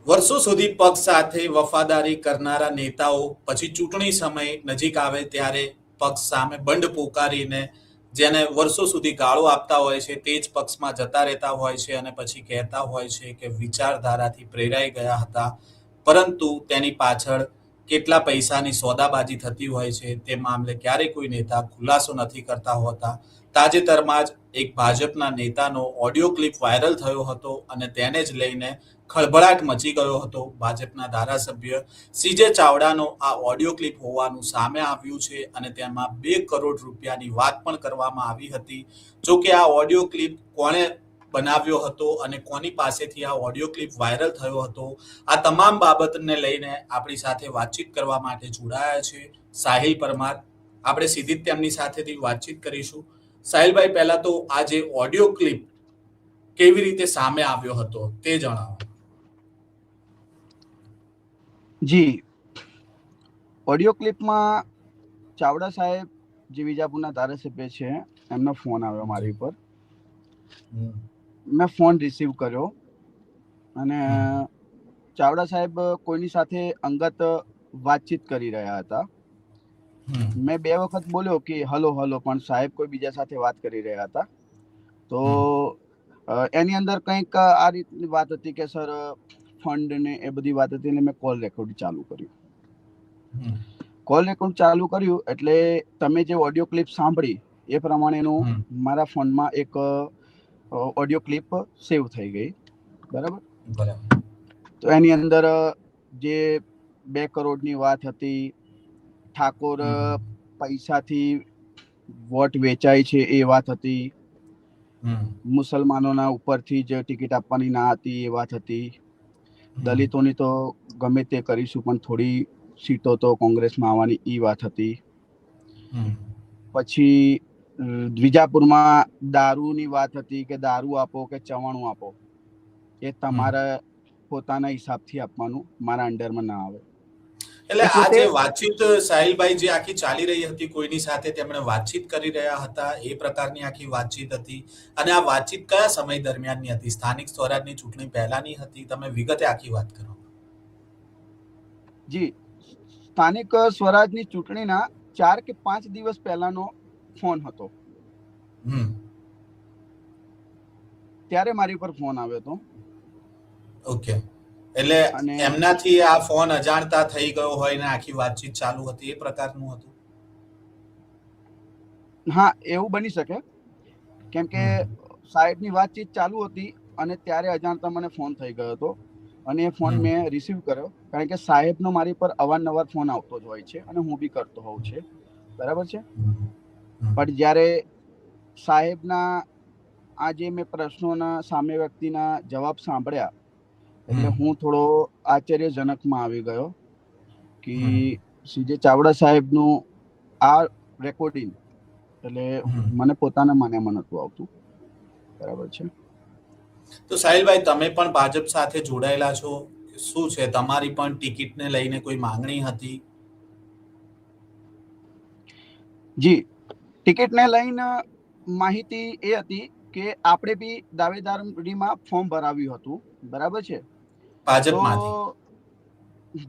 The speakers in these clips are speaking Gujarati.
વર્ષો સુધી પક્ષ સાથે વફાદારી કરનારા નેતાઓ પછી ચૂંટણી સમય નજીક આવે ત્યારે પક્ષ સામે બંડ પોકારીને જેને વર્ષો સુધી ગાળો આપતા હોય છે તે જ પક્ષમાં જતા રહેતા હોય છે અને પછી કહેતા હોય છે કે વિચારધારાથી પ્રેરાઈ ગયા હતા, પરંતુ તેની પાછળ કેટલા પૈસાની સોદાબાજી થતી હોય છે તે મામલે ક્યારેય કોઈ નેતા ખુલાસો નથી કરતા હોતા. તાજેતરમાં જ એક ભાજપના નેતાનો ઓડિયો ક્લિપ વાયરલ થયો હતો અને તેને જ લઈને ખળભળાટ મચી ગયો હતો. ભાજપના ધારાસભ્ય સીજે ચાવડાનો આ ઓડિયો ક્લિપ હોવાનું સામે આવ્યું છે અને તેમાં 2 કરોડ રૂપિયાની વાત પણ કરવામાં આવી હતી. જો કે આ ઓડિયો ક્લિપ કોણે બનાવ્યો હતો અને કોની પાસેથી આ ઓડિયો ક્લિપ વાયરલ થયો હતો, આ તમામ બાબતને લઈને આપણી સાથે વાતચીત કરવા માટે જોડાયા છે સાહિલ પરમાર. આપણે સીધી જ તેમની સાથેથી વાતચીત કરીશું. સાહિલભાઈ, પહેલા તો આ જે ઓડિયો ક્લિપ કેવી રીતે સામે આવ્યો હતો તે જણાવો. જી, ઓડિયો ક્લિપમાં ચાવડા સાહેબ જે વિજાપુરના ધારાસભ્ય છે એમનો ફોન આવ્યો મારી પર. મેં ફોન રિસીવ કર્યો અને ચાવડા સાહેબ કોઈની સાથે અંગત વાતચીત કરી રહ્યા હતા. મેં 2 વખત બોલ્યો કે હલો હલો, પણ સાહેબ કોઈ બીજા સાથે વાત કરી રહ્યા હતા. તો એની અંદર કંઈક આ રીતની વાત હતી કે સર ફંડ ને એ બધી વાત હતી, એટલે મેં કોલ રેકોર્ડ ચાલુ કર્યું. કોલ રેકોર્ડ ચાલુ કર્યું એટલે તમે જે ઓડિયો ક્લિપ સાંભળી એ પ્રમાણેનું મારા ફોનમાં એક ઓડિયો ક્લિપ સેવ થઈ ગઈ. બરાબર. તો એની અંદર જે 2 કરોડની વાત હતી, ઠાકોર પૈસાથી વોટ વેચાય છે એ વાત હતી, મુસલમાનોના ઉપરથી જ ટિકિટ આપવાની ના હતી એ વાત હતી, દલિતોની તો ગમે તે કરીશું પણ થોડી સીટો તો કોંગ્રેસમાં આવવાની એ વાત હતી. પછી વિજાપુરમાં દારૂની વાત હતી કે દારૂ આપો કે ચવાણું આપો એ તમારે પોતાના હિસાબથી આપવાનું, મારા અંડરમાં ના આવે. એટલે આ જે વાતચીત સાહિલભાઈ જે આખી ચાલી રહી હતી, કોઈની સાથે તેમણે વાતચીત કરી રહ્યા હતા એ પ્રકારની આખી વાતચીત હતી. અને આ વાતચીત કયા સમય દરમિયાનની હતી? સ્થાનિક સ્વરાજની ચૂંટણી પહેલાની હતી? તમે વિગતે આખી વાત કરો. જી, સ્થાનિક સ્વરાજની ચૂંટણીના 4 કે 5 દિવસ પહેલાનો ફોન હતો. ત્યારે મારી પર ફોન આવ્યો હતો. ઓકે, એટલે એમનાથી આ ફોન અજાણતા થઈ ગયો હોય ને આખી વાતચીત ચાલુ હતી એ પ્રકારનું હતું? હા, એવું બની શકે, કેમ કે સાહેબની વાતચીત ચાલુ હતી અને ત્યારે અજાણતા મને ફોન થઈ ગયો હતો અને એ ફોન મેં રિસીવ કર્યો, કારણ કે સાહેબનો મારી પર અવારનવાર ફોન આવતો જ હોય છે અને હું બી કરતો હોઉં છે. બરાબર છે. પણ જ્યારે સાહેબના આ જે મેં પ્રશ્નોના સામે વ્યક્તિના જવાબ સાંભળ્યા એટલે હું થોડો આશ્ચર્યજનકમાં આવી ગયો કે સીજે ચાવડા સાહેબનું આ રેકોર્ડિંગ એટલે મને પોતાના માન્યામાં નહોતું આવતું. બરાબર છે. તો સાહિલભાઈ, તમે પણ ભાજપ સાથે જોડાયેલા છો, શું છે તમારી પણ ટિકિટને લઈને કોઈ માંગણી હતી? જી, ટિકિટને લઈને માહિતી એ હતી કે આપણે બી દાવેદારીમાં ફોર્મ ભરાવ્યું હતું. બરાબર છે.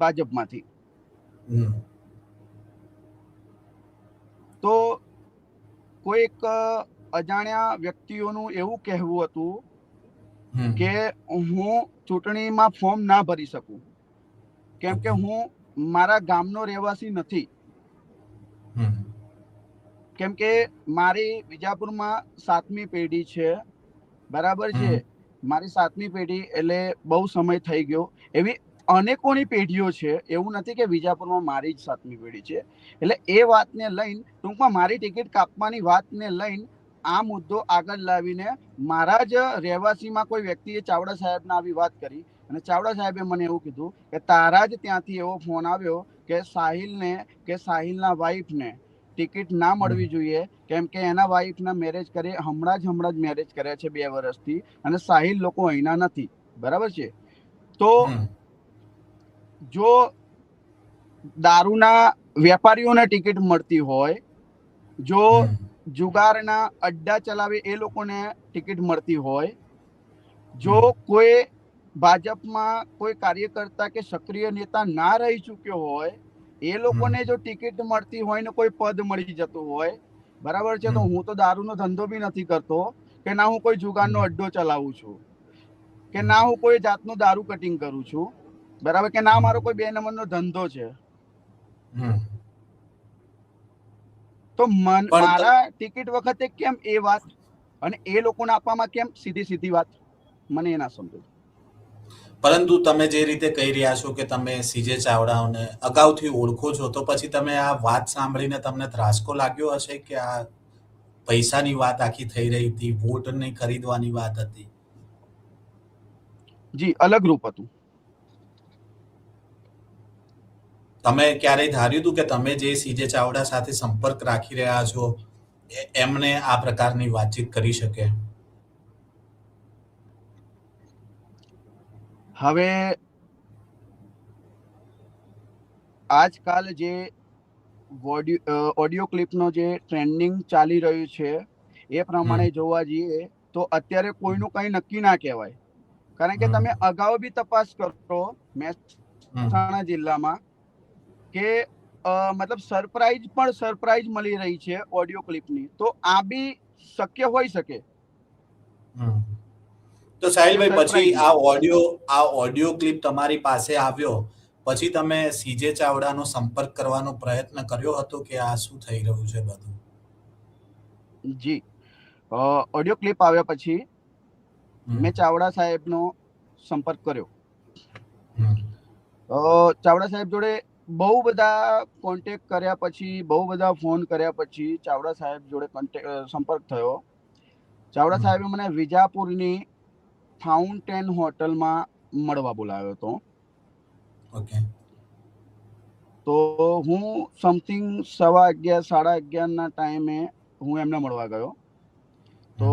ભાજપમાંથી. તો કોઈક અજાણ્યા વ્યક્તિઓનું એવું કહેવું હતું કે હું ચૂંટણીમાં ફોર્મ ના ભરી શકું કેમ કે હું મારા ગામનો રહેવાસી નથી. કેમ કે મારી વિજાપુરમાં 7મી પેઢી છે. બરાબર છે. મારી 7મી પેઢી એટલે બહુ સમય થઈ ગયો. એવી અનેકોની પેઢીઓ છે, એવું નથી કે વિજાપુરમાં મારી જ 7મી પેઢી છે. એટલે એ વાતને લઈને ટૂંકમાં મારી ટિકિટ કાપવાની વાતને લઈને આ મુદ્દો આગળ લાવીને મારા જ રહેવાસીમાં કોઈ વ્યક્તિએ ચાવડા સાહેબને આવી વાત કરી અને ચાવડા સાહેબે મને એવું કીધું કે તારા જ ત્યાંથી એવો ફોન આવ્યો કે સાહિલને કે સાહિલના વાઈફને ટિકિટ ના મળવી જોઈએ, કેમ કે એના વાઈફના મેરેજ કરે હમણાં જ મેરેજ કર્યા છે 2 વર્ષથી અને સાહિલ લોકો અહીંના નથી. બરાબર છે. તો જો દારૂના વેપારીઓને ટિકિટ મળતી હોય, જો જુગારના અડ્ડા ચલાવે એ લોકોને ટિકિટ મળતી હોય, જો કોઈ ભાજપમાં કોઈ કાર્યકર્તા કે સક્રિય નેતા ના રહી ચૂક્યો હોય, એ લોકોને જો ટિકિટ મળતી હોય ને કોઈ પદ મળી જતું હોય, બરાબર છે, તો હું તો દારૂનો ધંધો બી નથી કરતો, કે ના હું કોઈ જુગારનો અડ્ડો ચલાવું છું, કે ના હું કોઈ જાતનું દારૂ કટિંગ કરું છું, બરાબર, કે ના મારો કોઈ 2 નંબરનો ધંધો છે. તો મારા ટિકિટ વખતે કેમ એ વાત અને એ લોકોને આપવામાં કેમ સીધી વાત, મને એ ના સમજાય. પરંતુ તમે જે રીતે કહી રહ્યા છો કે તમે સીજે ચાવડાઓને અગાઉથી ઓળખો છો, તો પછી તમે આ વાત સાંભળીને તમને ત્રાસકો લાગ્યો હશે કે આ પૈસાની વાત આખી થઈ રહી હતી, વોટ નહીં ખરીદવાની વાત હતી? જી, અલગ રૂપ હતું. તમે ક્યારેય ધાર્યું હતું કે તમે જે સીજે ચાવડા સાથે સંપર્ક રાખી રહ્યા છો એમને આ પ્રકારની વાતચીત કરી શકે? હવે આજકાલ જે ઓડિયો ક્લિપનો જે ટ્રેન્ડિંગ ચાલી રહ્યું છે એ પ્રમાણે જોવા જઈએ તો અત્યારે કોઈનું કંઈ નક્કી ના કહેવાય. કારણ કે તમે અગાઉ બી તપાસ કરો મહેસાણા જિલ્લામાં કે મતલબ સરપ્રાઈઝ મળી રહી છે ઓડિયો ક્લિપની, તો આ બી શક્ય હોઈ શકે. તો સાહિલભાઈ, પછી આ ઓડિયો ક્લિપ તમારી પાસે આવ્યો પછી તમે સીજે ચાવડાનો સંપર્ક કરવાનો પ્રયત્ન કર્યો હતો કે આ શું થઈ રહ્યું છે બધું? જી, ઓડિયો ક્લિપ આવ્યા પછી મેં ચાવડા સાહેબનો સંપર્ક કર્યો. ચાવડા સાહેબ જોડે બહુ બધા કોન્ટેક્ટ કર્યા પછી, બહુ બધા ફોન કર્યા પછી ચાવડા સાહેબ જોડે સંપર્ક થયો. ચાવડા સાહેબે મને વિજાપુરની ફાઉન્ટેન હોટલમાં મળવા બોલાવ્યો હતો. ઓકે. તો હું સમથિંગ 11:15 11:30 ટાઈમે હું એમને મળવા ગયો. તો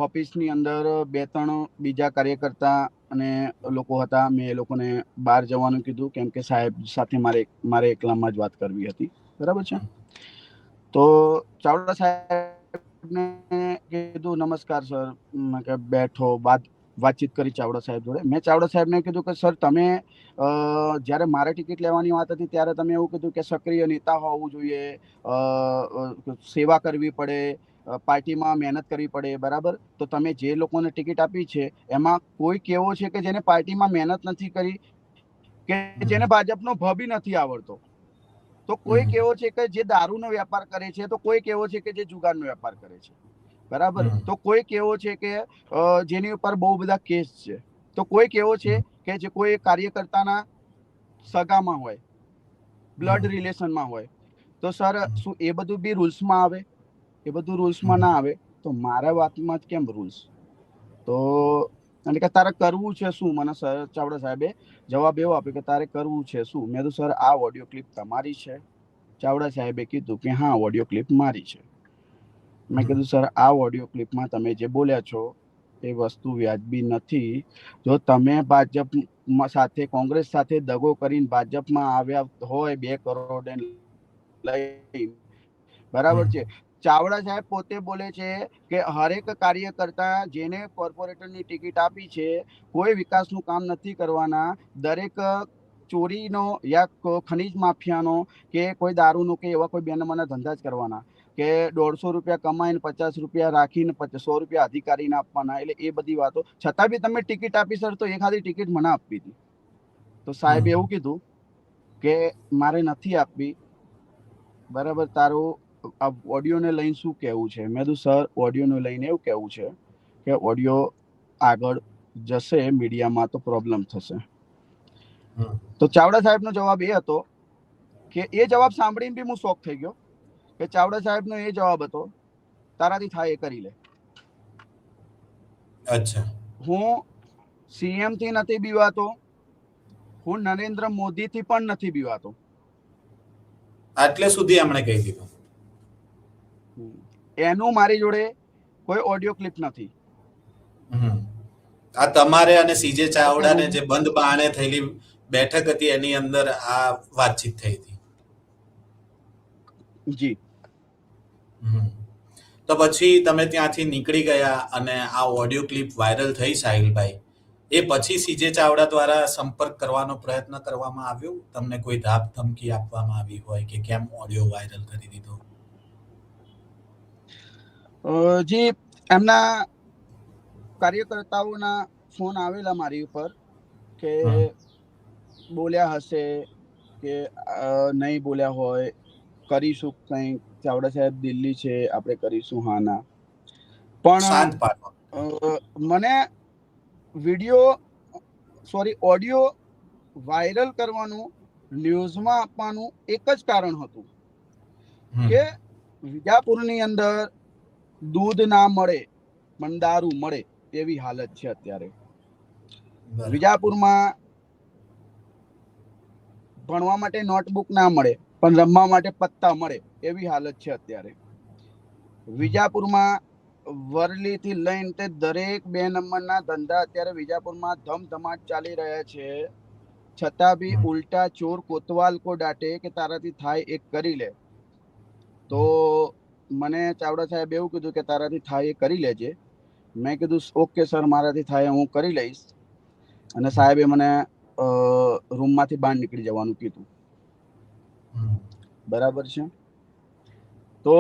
ઓફિસની અંદર 2-3 બીજા કાર્યકર્તા અને લોકો હતા. મેં એ લોકોને બહાર જવાનું કીધું, કેમ કે સાહેબ સાથે મારે એકલામાં જ વાત કરવી હતી, બરાબર છે. તો ચાવડા સાહેબને કીધું નમસ્કાર સર, મેં કે બેઠો, વાતચીત કરી ચાવડા સાહેબ જોડે. મેં ચાવડા સાહેબને કીધું કે સર, તમે જ્યારે મારે ટિકિટ લેવાની વાત હતી ત્યારે તમે એવું કીધું કે સક્રિય નેતા હોવું જોઈએ, સેવા કરવી પડે, પાર્ટીમાં મહેનત કરવી પડે, બરાબર. તો તમે જે લોકોને ટિકિટ આપી છે એમાં કોઈ કેવો છે કે જેને પાર્ટીમાં મહેનત નથી કરી, કે જેને ભાજપનો ભ બી નથી આવડતો, તો કોઈ કેવો છે કે જે દારૂનો વેપાર કરે છે, તો કોઈ કેવો છે કે જે જુગારનો વેપાર કરે છે, બરાબર. તો કોઈ કેવો છે કે જેની ઉપર બહુ બધા કેસ છે, તો કોઈ કેવો છે કે જે કોઈ કાર્યકર્તાના સગામાં હોય, બ્લડ રિલેશનમાં હોય. તો સર, શું એ બધું બી રૂલ્સમાં આવે? એ બધું રૂલ્સમાં ના આવે તો મારા વાતમાં જ કેમ રૂલ્સ? તો એટલે કે તારે કરવું છે શું? મને સર ચાવડા સાહેબે જવાબ એવો આપ્યો કે તારે કરવું છે શું? મેં તો સર, આ ઓડિયો ક્લિપ તમારી છે? ચાવડા સાહેબે કીધું કે હા, ઓડિયો ક્લિપ મારી છે. મેં કીધું સર, આ ઓડિયો ક્લિપમાં તમે જે બોલ્યા છો એ વસ્તુ વ્યાજબી નથી. જો તમે ભાજપ સાથે, કોંગ્રેસ સાથે દગો કરીને ભાજપમાં આવ્યા હોય 2 કરોડ લઈ, બરાબર છે. ચાવડા સાહેબ પોતે બોલે છે કે હરેક કાર્યકર્તા જેને કોર્પોરેટરની ટિકિટ આપી છે, કોઈ વિકાસનું કામ નથી કરવાના, દરેક ચોરીનો યા ખનીજ માફિયાનો કે કોઈ દારૂનો કે એવા કોઈ 2 નંબરના ધંધા જ કરવાના, કે 150 રૂપિયા કમાઈને 50 રૂપિયા રાખીને 100 રૂપિયા અધિકારીને આપવાના. એટલે એ બધી વાતો છતાં બી તમે ટિકિટ આપી સર, તો એ ખાલી ટિકિટ મને આપવી હતી. તો સાહેબે એવું કીધું કે મારે નથી આપવી, બરાબર. તારું આ ઓડિયોને લઈને શું કહેવું છે? મેં કીધું સર, ઓડિયોને લઈને એવું કહેવું છે કે ઓડિયો આગળ જશે મીડિયામાં તો પ્રોબ્લેમ થશે. તો ચાવડા સાહેબનો જવાબ એ હતો કે એ જવાબ સાંભળીને બી હું શોક થઈ ગયો કે ચાવડા સાહેબનો એ જવાબ હતો, તારાથી થાય એ કરી લે. અચ્છા. હું સીએમ થી નથી બીવાતો, હું નરેન્દ્ર મોદી થી પણ નથી બીવાતો. આટલે સુધી એમણે કહી દીધું. એનું મારી જોડે કોઈ ઓડિયો ક્લિપ નથી. આ તમારે અને સીજે ચાવડાને જે બંધ બારણે થયેલી બેઠક હતી એની અંદર આ વાતચીત થઈ હતી. જી. તો પછી તમે ત્યાંથી નીકળી ગયા અને આ ઓડિયો ક્લિપ વાયરલ થઈ સાહિલભાઈ, એ પછી સીજે ચાવડા દ્વારા સંપર્ક કરવાનો પ્રયત્ન કરવામાં આવ્યો? તમને કોઈ ધાક ધમકી આપવામાં આવી હોય કે કેમ ઓડિયો વાયરલ કરી દીધો? જી, એમના કાર્યકર્તાઓના ફોન આવેલા મારી ઉપર કે બોલ્યા હશે કે નહીં બોલ્યા હોય, કરીશું કંઈક, ચાવડા સાહેબ દિલ્હી છે, આપણે કરીશું, હા ના. શાંત પણ પાડવા મને ઓડિયો વાયરલ કરવાનું, ન્યૂઝમાં આપવાનું એક જ કારણ હતું કે વિજાપુરની અંદર દૂધ ના મળે પણ દારૂ મળે એવી હાલત છે અત્યારે. વિજાપુરમાં ભણવા માટે નોટબુક ના મળે પણ રમવા માટે પત્તા મળે એવી હાલત છે અત્યારે. વિજાપુરમાં વરલીથી લઈને તે દરેક 2 નંબરના ધંધા અત્યારે વિજાપુરમાં ધમધમાટ ચાલી રહ્યા છે. છતાં બી ઉલટા ચોર કોતવાલ કો ડાંટે કે તારાથી થાય એક કરી લે. તો મને ચાવડા સાહેબ એવું કીધું કે તારાથી થાય એ કરી લેજે. મેં કીધું ઓકે સર, મારાથી થાય હું કરી લઈશ. અને સાહેબે મને રૂમમાંથી બહાર નીકળી જવાનું કીધું. બરાબર છે. તો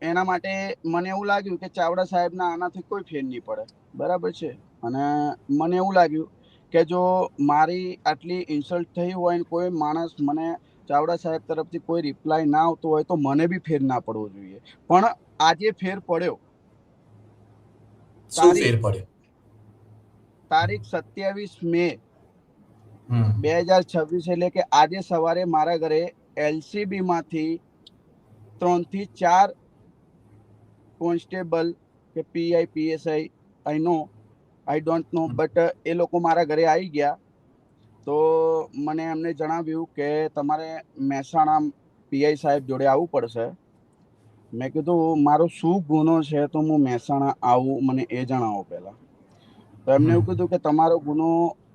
એના માટે મને એવું લાગ્યું કે ચાવડા સાહેબના આનાથી કોઈ ફેર નહીં પડે. બરાબર છે. અને મને એવું લાગ્યું કે જો મારી આટલી ઇન્સલ્ટ થઈ હોય ને કોઈ માણસ મને ચાવડા સાહેબ તરફથી કોઈ રિપ્લાય ના આવતો હોય તો મને બી ફેર ના પડવો જોઈએ. પણ આજે ફેર પડ્યો. શું ફેર પડ્યો? તારીખ 27 મે 2026 એટલે કે આજે સવારે મારા ઘરે LCB માંથી 3 થી 4 કોન્સ્ટેબલ કે PI PSI I don't know, but એ લોકો મારા ઘરે આવી ગયા. તો મને એમને જણાવ્યું કે તમારે મહેસાણા PI સાહેબ જોડે આવવું પડશે. મેં કીધું મારો શું ગુનો છે તો હું મહેસાણા આવું, મને એ જણાવો પહેલા. તો એમને એવું કીધું કે તમારો ગુનો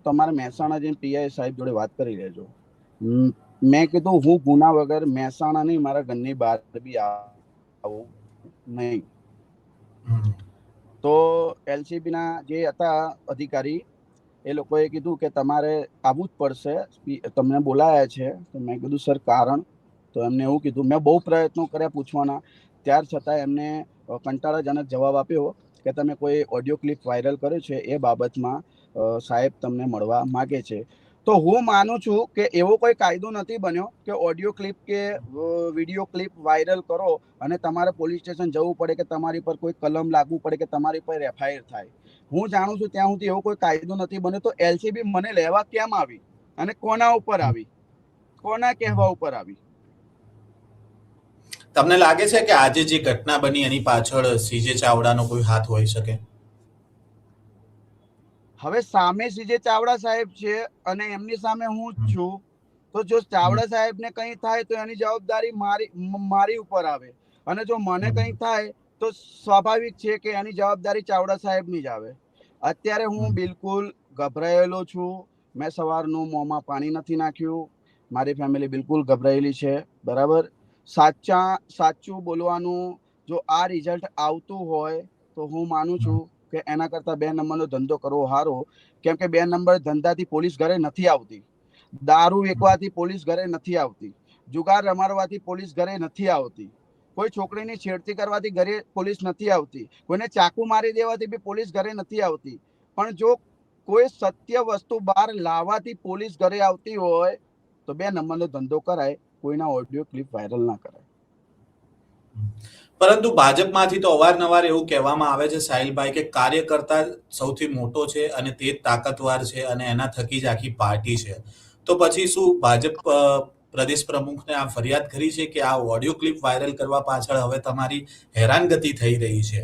તમારે મહેસાણા જઈને PI સાહેબ જોડે વાત કરી લેજો. મેં કીધું હું ગુના વગર મહેસાણા નહીં, મારા ઘરની બહાર બી આવું નહીં. તો LCB ના જે હતા અધિકારી, એ લોકોએ કીધું કે તમારે આવવું જ પડશે, તમને બોલાયા છે. તો મેં કીધું સર કારણ? તો એમને એવું કીધું. મેં બહુ પ્રયત્નો કર્યા પૂછવાના, ત્યાર છતાં એમને કંટાળાજનક જવાબ આપ્યો કે તમે કોઈ ઓડિયો ક્લિપ વાયરલ કર્યો છે એ બાબતમાં સાહેબ તમને મળવા માગે છે. તો હું માનું છું કે એવો કોઈ કાયદો નથી બન્યો કે ઓડિયો ક્લિપ કે વિડીયો ક્લિપ વાયરલ કરો અને તમારે પોલીસ સ્ટેશન જવું પડે કે તમારી પર કોઈ કલમ લાગવું પડે કે તમારી પર FIR થાય. હું જાણું છું ત્યાં સુધી એવો કોઈ કાયદો નથી બન્યો. તો LCB મને લેવા કેમ આવી અને કોના ઉપર આવી, કોના કહેવા ઉપર આવી? તમને લાગે છે કે આજે જે ઘટના બની એની પાછળ સીજે ચાવડાનો કોઈ હાથ હોઈ શકે? હવે સામે સીજે ચાવડા સાહેબ છે અને એમની સામે હું જ છું. તો જો ચાવડા સાહેબને કંઈ થાય તો એની જવાબદારી મારી ઉપર આવે, અને જો મને કંઈ થાય તો સ્વાભાવિક છે કે એની જવાબદારી ચાવડા સાહેબની જ આવે. અત્યારે હું બિલકુલ ગભરાયેલો છું. મેં સવારનું મોંમાં પાણી નથી નાખ્યું. મારી ફેમિલી બિલકુલ ગભરાયેલી છે. બરાબર. સાચું બોલવાનું જો આ રિઝલ્ટ આવતું હોય તો હું માનું છું કે એના કરતાં 2 નંબરનો ધંધો કરવો સારો. કેમ કે 2 નંબર ધંધાથી પોલીસ ઘરે નથી આવતી. દારૂ વેચવાથી પોલીસ ઘરે નથી આવતી. જુગાર રમાડવાથી પોલીસ ઘરે નથી આવતી. કોઈ છોકરીની છેડતી કરવાથી ઘરે પોલીસ નથી આવતી. કોઈને ચાકુ મારી દેવાથી બી પોલીસ ઘરે નથી આવતી. પણ જો કોઈ સત્ય વસ્તુ બહાર લાવવાથી પોલીસ ઘરે આવતી હોય તો 2 નંબરનો ધંધો કરાય, કોઈના ઓડિયો ક્લિપ વાયરલ ના કરાય. પરંતુ ભાજપમાંથી તો અવારનવાર એવું કહેવામાં આવે છે સાહિલભાઈ કે કાર્યકર્તા સૌથી મોટો છે અને તે જ તાકાતવાર છે અને એના થકી જ આખી પાર્ટી છે. તો પછી શું ભાજપ પ્રદેશ પ્રમુખને આ ફરિયાદ કરી છે કે આ ઓડિયો ક્લિપ વાયરલ કરવા પાછળ હવે તમારી હેરાનગતિ થઈ રહી છે?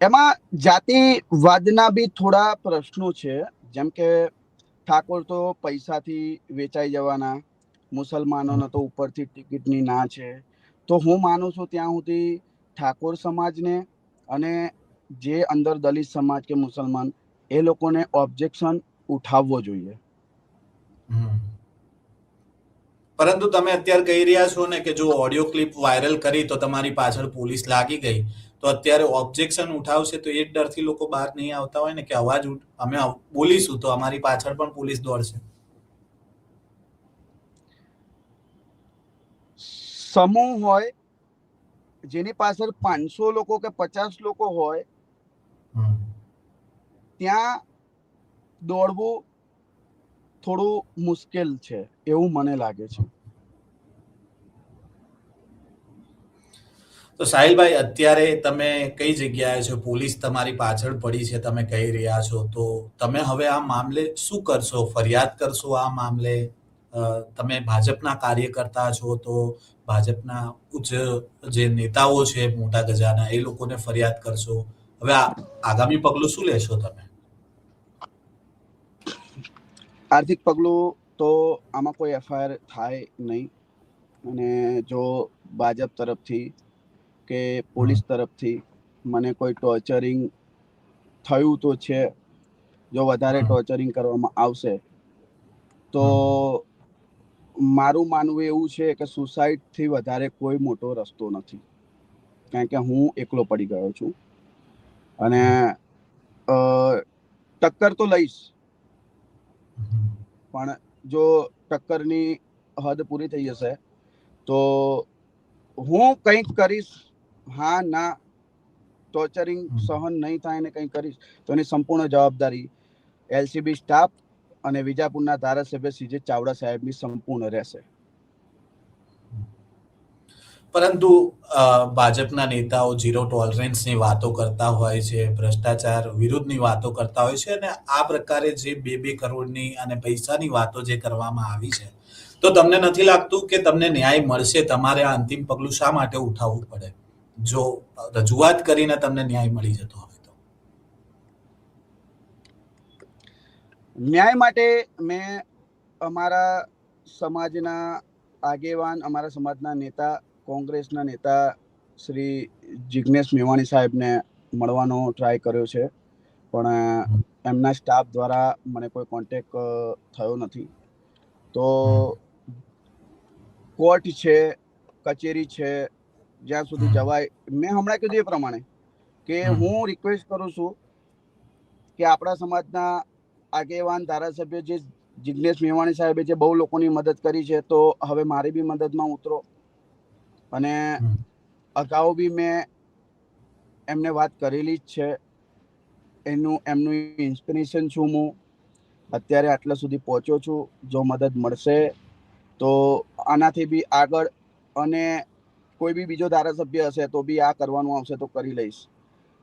એમાં જાતિવાદના બી થોડા પ્રશ્નો છે. જેમ કે ઠાકોર તો પૈસાથી વેચાઈ જવાના, મુસલમાનોને તો ઉપરથી ટિકિટની ના છે. તો હું માનું છું ત્યાં સુધી ઠાકોર સમાજને અને જે અંદર દલિત સમાજ કે મુસલમાન એ લોકોને ઓબ્જેક્શન ઉઠાવવો જોઈએ. પરંતુ તમે અત્યારે કહી રહ્યા છો ને કે જો ઓડિયો ક્લિપ વાયરલ કરી તો તમારી પાછળ પોલીસ લાગી ગઈ, તો અત્યારે ઓબ્જેક્શન ઉઠાવશે તો એ ડરથી લોકો બહાર નહીં આવતા હોય ને કે અમે બોલીશું તો અમારી પાછળ પણ પોલીસ દોડશે. સમૂહ હોય જેની પાછળ 500 લોકો કે 50 લોકો હોય ત્યાં દોડવું થોડું મુશ્કેલ છે એવું મને લાગે છે. તો સાહિલભાઈ, અત્યારે તમે કઈ જગ્યાએ છો? પોલીસ તમારી પાછળ પડી છે તમે કહી રહ્યા છો, તો તમે હવે આ મામલે શું કરશો? ફરિયાદ કરશો આ મામલે? તમે ભાજપના કાર્યકર્તા છો તો ભાજપના ઉચ્ચ જે નેતાઓ છે મોટા ગજાના એ લોકોને ફરિયાદ કરશો? હવે આગામી પગલું શું લેશો તમે? આર્થિક પગલું તો આમાં કોઈ એફઆઈઆર થાય નહીં, અને જો ભાજપ તરફથી કે પોલીસ તરફથી મને કોઈ ટોર્ચરિંગ થયું તો છે, જો વધારે ટોર્ચરિંગ કરવામાં આવશે તો મારું માનવું એવું છે કે સુસાઇડથી વધારે કોઈ મોટો રસ્તો નથી, કારણ કે હું એકલો પડી ગયો છું. અને ટક્કર તો લઈશ, પણ જો ટક્કરની હદ પૂરી થઈ જશે તો હું કંઈક કરીશ. હા ના, ટોર્ચરિંગ સહન નહીં થાય ને કંઈક કરીશ તો એની સંપૂર્ણ જવાબદારી એલસીબી સ્ટાફ અને વિજાપુરના ધારાસભ્ય સીજે ચાવડા સાહેબની સંપૂર્ણ રહેશે. પરંતુ ભાજપના નેતાઓ ઝીરો ટોલરન્સની વાતો કરતા હોય છે, ભ્રષ્ટાચાર વિરુદ્ધની વાતો કરતા હોય છે, અને આ પ્રકારે જે 2 કરોડની અને પૈસાની વાતો જે કરવામાં આવી છે, તો તમને નથી લાગતું કે તમને ન્યાય મળશે? તમારે આ અંતિમ પગલું શા માટે ઉઠાવવું પડે જો રજૂઆત કરીને તમને ન્યાય મળી જતો હોય તો? ન્યાય માટે મેં અમારા સમાજના આગેવાન, અમારા સમાજના નેતા, કોંગ્રેસના નેતા શ્રી જિગ્નેશ મેવાણી સાહેબને મળવાનો ટ્રાય કર્યો છે, પણ એમના સ્ટાફ દ્વારા મને કોઈ કોન્ટેક્ટ થયો નથી. તો કોર્ટ છે, કચેરી છે, જ્યાં સુધી જવાય, મેં હમણાં કીધું એ પ્રમાણે કે હું રિક્વેસ્ટ કરું છું કે આપણા સમાજના આગેવાન ધારાસભ્ય જે જિગ્નેશ મેવાણી સાહેબે જે બહુ લોકોની મદદ કરી છે, તો હવે મારી બી મદદમાં ઉતરો. અને અગાઉ બી મેં એમને વાત કરેલી જ છે, એમનું ઇન્સ્પિરેશન છું હું. અત્યારે આટલા સુધી પહોંચ્યો છું. જો મદદ મળશે તો આનાથી બી આગળ, અને કોઈ બી બીજો ધારાસભ્ય હશે તો બી આ કરવાનું આવશે તો કરી લઈશ,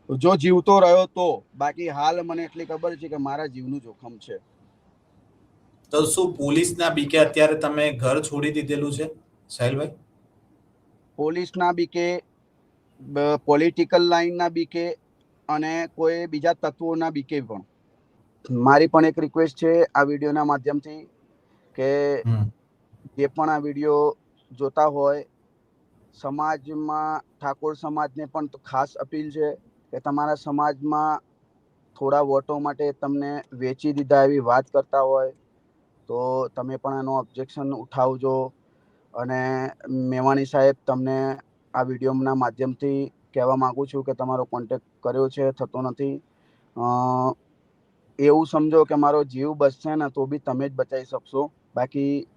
જો જીવતો રહ્યો તો. બાકી હાલ મને એટલી ખબર છે કે મારા જીવનું જોખમ છે. તો શું પોલીસના બીકે અત્યારે તમે ઘર છોડી દીધેલું છે સાહિલભાઈ? પોલીસના બીકે, પોલિટિકલ લાઈનના બીકે અને કોઈ બીજા તત્વોના બીકે પણ. મારી પણ એક રિક્વેસ્ટ છે આ વિડીયોના માધ્યમથી કે જે પણ આ વિડીયો જોતા હોય, સમાજમાં ઠાકોર સમાજને પણ ખાસ અપીલ છે કે તમારા સમાજમાં થોડા વોટો માટે તમને વેચી દીધા એવી વાત કરતા હોય તો તમે પણ એનો ઓબ્જેક્શન ઉઠાવજો. અને મેવાણી સાહેબ, તમને આ વિડીયોના માધ્યમથી કહેવા માગું છું કે તમારો કોન્ટેક્ટ કર્યો છે, થતો નથી. એવું સમજો કે મારો જીવ બચશે ને તો બી તમે જ બચાવી શકશો, બાકી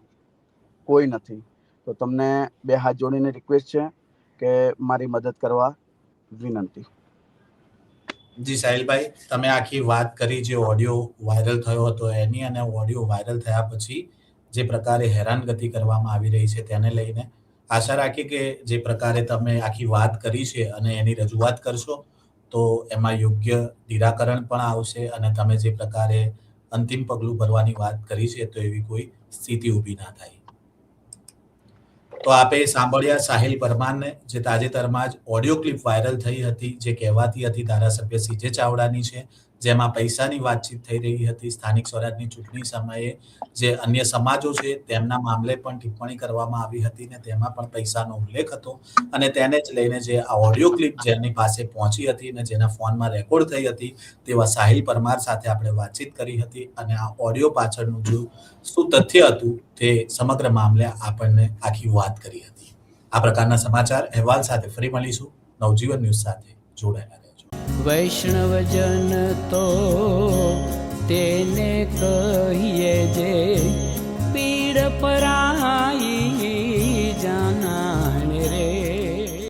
કોઈ નથી. તો તમને 2 હાથ જોડીને રિક્વેસ્ટ છે કે મારી મદદ કરવા વિનંતી. જી સાહિલભાઈ, તમે આખી વાત કરી જે ઓડિયો વાયરલ થયો હતો એની, અને ઓડિયો વાયરલ થયા પછી જે પ્રકારે હેરાનગતિ કરવામાં આવી રહી છે તેને લઈને આશા રાખીએ કે જે પ્રકારે તમે આખી વાત કરી છે અને એની રજૂઆત કરશો તો એમાં યોગ્ય નિરાકરણ પણ આવશે, અને તમે જે પ્રકારે અંતિમ પગલું ભરવાની વાત કરી છે તો એવી કોઈ સ્થિતિ ઊભી ના થાય. તો આપે સાંભળ્યા સાહિલ પરમારને, જે તાજેતરમાં જ ઓડિયો ક્લિપ વાયરલ થઈ હતી, જે કહેવાતી હતી ધારાસભ્ય સીજે ચાવડાની છે, જેમાં પૈસાની વાતચીત થઈ રહી હતી. સ્થાનિક સ્વરાજની ચૂંટણી સમયે જે અન્ય સમાજો છે તેમના મામલે પણ ટિપ્પણી કરવામાં આવી હતી ને તેમાં પણ પૈસાનો ઉલ્લેખ હતો, અને તેને જ લઈને જે આ ઓડિયો ક્લિપ જેમની પાસે પહોંચી હતી અને જેના ફોનમાં રેકોર્ડ થઈ હતી તેવા સાહિલ પરમાર સાથે આપણે વાતચીત કરી હતી, અને આ ઓડિયો પાછળનું જો શું તથ્ય હતું તે સમગ્ર મામલે આપણને આખી વાત કરી હતી. આ પ્રકારના સમાચાર અહેવાલ સાથે ફરી મળીશું નવજીવન ન્યૂઝ સાથે. જોડાયેલા રહેજો. વૈષ્ણવજન તો તેને કહીએ જે પીડ પરા